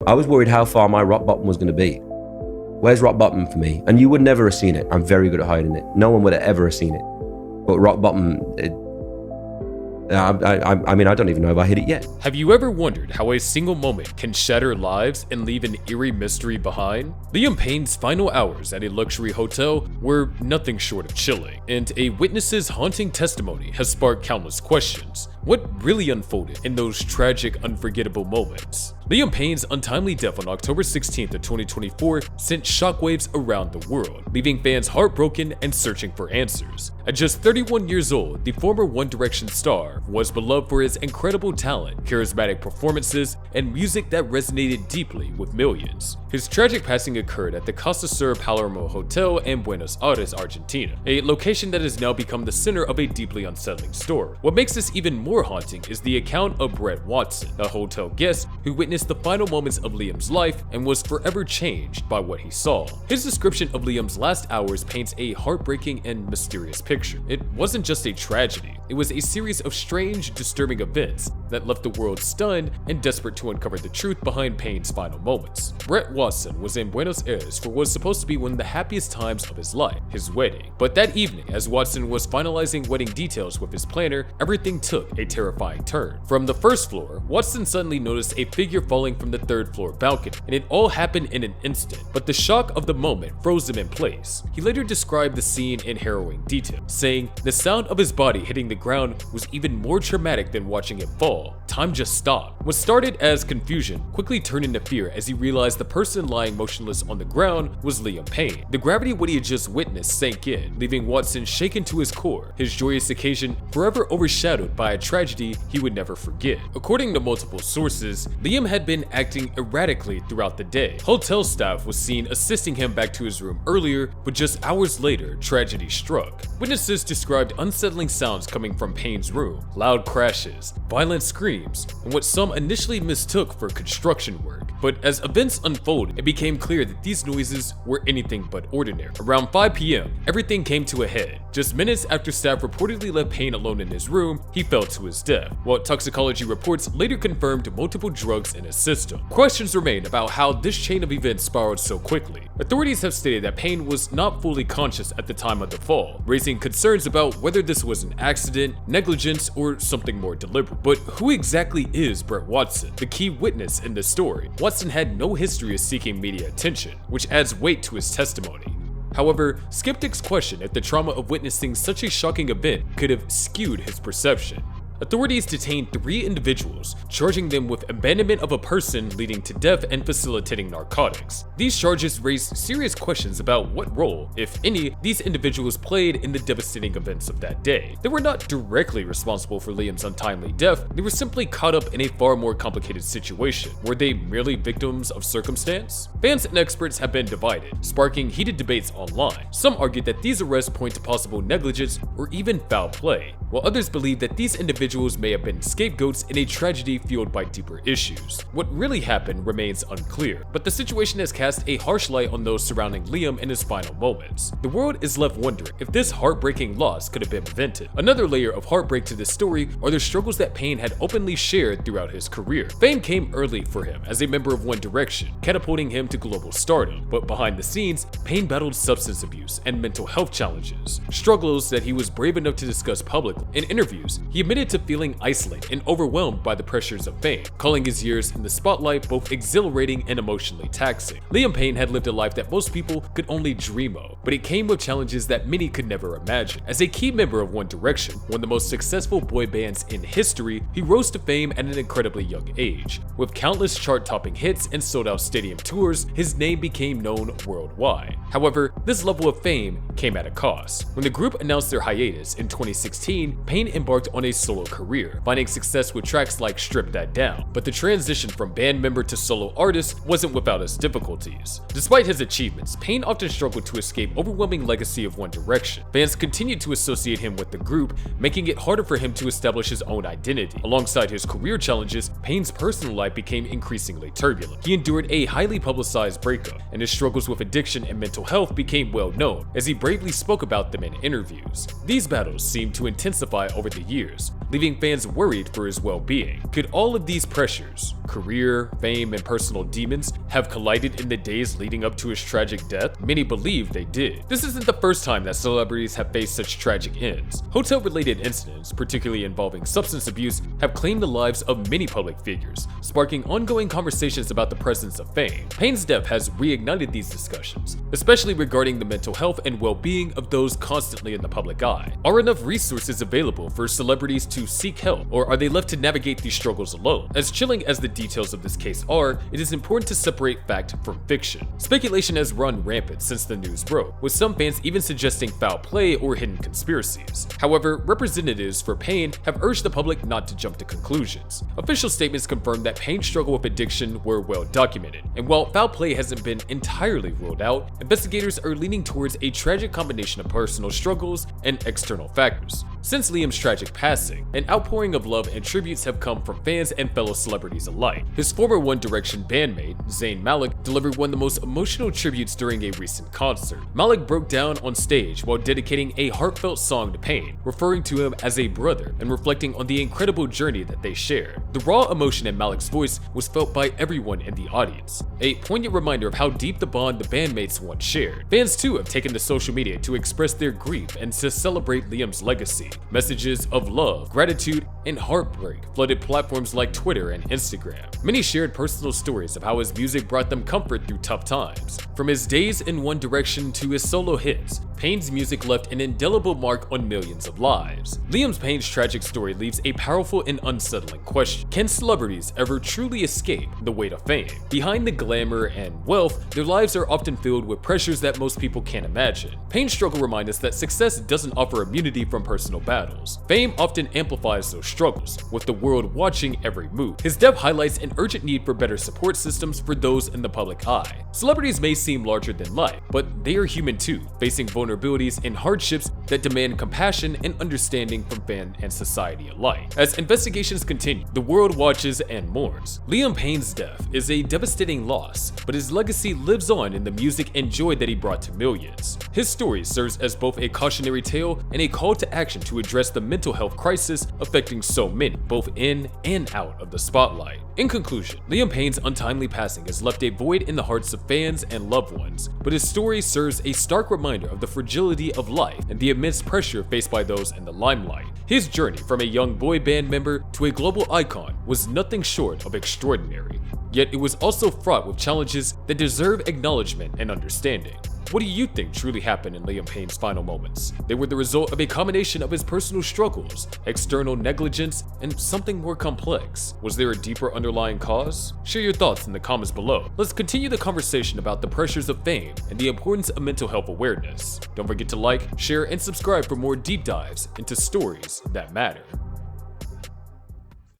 I was worried how far my rock bottom was going to be. Where's rock bottom for me? And you would never have seen it. I'm very good at hiding it. No one would have ever seen it. But rock bottom, I mean, I don't even know if I hit it yet. Have you ever wondered how a single moment can shatter lives and leave an eerie mystery behind? Liam Payne's final hours at a luxury hotel were nothing short of chilling, and a witness's haunting testimony has sparked countless questions. What really unfolded in those tragic, unforgettable moments? Liam Payne's untimely death on October 16th of 2024 sent shockwaves around the world, leaving fans heartbroken and searching for answers. At just 31 years old, the former One Direction star was beloved for his incredible talent, charismatic performances, and music that resonated deeply with millions. His tragic passing occurred at the Casa Sur Palermo Hotel in Buenos Aires, Argentina, a location that has now become the center of a deeply unsettling story. What makes this even more haunting is the account of Brett Watson, a hotel guest who witnessed the final moments of Liam's life and was forever changed by what he saw. His description of Liam's last hours paints a heartbreaking and mysterious picture. It wasn't just a tragedy, it was a series of strange, disturbing events that left the world stunned and desperate to uncover the truth behind Payne's final moments. Brett Watson was in Buenos Aires for what was supposed to be one of the happiest times of his life, his wedding. But that evening, as Watson was finalizing wedding details with his planner, everything took a terrifying turn. From the first floor, Watson suddenly noticed a figure falling from the third floor balcony, and it all happened in an instant, but the shock of the moment froze him in place. He later described the scene in harrowing detail, saying, "The sound of his body hitting the ground was even more traumatic than watching him fall. Time just stopped." What started as confusion quickly turned into fear as he realized the person lying motionless on the ground was Liam Payne. The gravity of what he had just witnessed sank in, leaving Watson shaken to his core, his joyous occasion forever overshadowed by a tragedy he would never forget. According to multiple sources, Liam had been acting erratically throughout the day. Hotel staff was seen assisting him back to his room earlier, but just hours later, tragedy struck. Witnesses described unsettling sounds coming from Payne's room, loud crashes, violent screams, and what some initially mistook for construction work. But as events unfolded, it became clear that these noises were anything but ordinary. Around 5 p.m., everything came to a head. Just minutes after staff reportedly left Payne alone in his room, he fell to his death, while toxicology reports later confirmed multiple drugs in his system. Questions remain about how this chain of events spiraled so quickly. Authorities have stated that Payne was not fully conscious at the time of the fall, raising concerns about whether this was an accident, negligence, or something more deliberate. But who exactly is Brett Watson, the key witness in this story? Watson had no history of seeking media attention, which adds weight to his testimony. However, skeptics question if the trauma of witnessing such a shocking event could have skewed his perception. Authorities detained 3 individuals, charging them with abandonment of a person leading to death and facilitating narcotics. These charges raised serious questions about what role, if any, these individuals played in the devastating events of that day. They were not directly responsible for Liam's untimely death, they were simply caught up in a far more complicated situation. Were they merely victims of circumstance? Fans and experts have been divided, sparking heated debates online. Some argued that these arrests point to possible negligence or even foul play, while others believe that these individuals may have been scapegoats in a tragedy fueled by deeper issues. What really happened remains unclear, but the situation has cast a harsh light on those surrounding Liam in his final moments. The world is left wondering if this heartbreaking loss could have been prevented. Another layer of heartbreak to this story are the struggles that Payne had openly shared throughout his career. Fame came early for him as a member of One Direction, catapulting him to global stardom, but behind the scenes, Payne battled substance abuse and mental health challenges, struggles that he was brave enough to discuss publicly. In interviews, he admitted to feeling isolated and overwhelmed by the pressures of fame, calling his years in the spotlight both exhilarating and emotionally taxing. Liam Payne had lived a life that most people could only dream of, but it came with challenges that many could never imagine. As a key member of One Direction, one of the most successful boy bands in history, he rose to fame at an incredibly young age. With countless chart-topping hits and sold-out stadium tours, his name became known worldwide. However, this level of fame came at a cost. When the group announced their hiatus in 2016, Payne embarked on a solo career, finding success with tracks like Strip That Down. But the transition from band member to solo artist wasn't without its difficulties. Despite his achievements, Payne often struggled to escape overwhelming legacy of One Direction. Fans continued to associate him with the group, making it harder for him to establish his own identity. Alongside his career challenges, Payne's personal life became increasingly turbulent. He endured a highly publicized breakup, and his struggles with addiction and mental health became well known as he bravely spoke about them in interviews. These battles seemed to intensify over the years, leaving fans worried for his well-being. Could all of these pressures, career, fame, and personal demons, have collided in the days leading up to his tragic death? Many believe they did. This isn't the first time that celebrities have faced such tragic ends. Hotel-related incidents, particularly involving substance abuse, have claimed the lives of many public figures, sparking ongoing conversations about the presence of fame. Payne's death has reignited these discussions, especially regarding the mental health and well-being of those constantly in the public eye. Are enough resources available for celebrities to seek help, or are they left to navigate these struggles alone? As chilling as the details of this case are, it is important to separate fact from fiction. Speculation has run rampant since the news broke, with some fans even suggesting foul play or hidden conspiracies. However, representatives for Payne have urged the public not to jump to conclusions. Official statements confirm that Payne's struggle with addiction were well documented, and while foul play hasn't been entirely ruled out, investigators are leaning towards a tragic combination of personal struggles and external factors. Since Liam's tragic passing, an outpouring of love and tributes have come from fans and fellow celebrities alike. His former One Direction bandmate, Zayn Malik, delivered one of the most emotional tributes during a recent concert. Malik broke down on stage while dedicating a heartfelt song to Payne, referring to him as a brother and reflecting on the incredible journey that they shared. The raw emotion in Malik's voice was felt by everyone in the audience, a poignant reminder of how deep the bond the bandmates once shared. Fans too have taken to social media to express their grief and to celebrate Liam's legacy. Messages of love, gratitude, and heartbreak flooded platforms like Twitter and Instagram. Many shared personal stories of how his music brought them comfort through tough times. From his days in One Direction to his solo hits, Payne's music left an indelible mark on millions of lives. Liam Payne's tragic story leaves a powerful and unsettling question. Can celebrities ever truly escape the weight of fame? Behind the glamour and wealth, their lives are often filled with pressures that most people can't imagine. Payne's struggle reminds us that success doesn't offer immunity from personal battles. Fame often amplifies those struggles, with the world watching every move. His death highlights an urgent need for better support systems for those in the public eye. Celebrities may seem larger than life, but they are human too, facing vulnerabilities and hardships that demand compassion and understanding from fan and society alike. As investigations continue, the world watches and mourns. Liam Payne's death is a devastating loss, but his legacy lives on in the music and joy that he brought to millions. His story serves as both a cautionary tale and a call to action to address the mental health crisis affecting so many, both in and out of the spotlight. In conclusion, Liam Payne's untimely passing has left a void in the hearts of fans and loved ones, but his story serves a stark reminder of the fragility of life and the immense pressure faced by those in the limelight. His journey from a young boy band member to a global icon was nothing short of extraordinary, yet it was also fraught with challenges that deserve acknowledgement and understanding. What do you think truly happened in Liam Payne's final moments? They were the result of a combination of his personal struggles, external negligence, and something more complex. Was there a deeper underlying cause? Share your thoughts in the comments below. Let's continue the conversation about the pressures of fame and the importance of mental health awareness. Don't forget to like, share, and subscribe for more deep dives into stories that matter.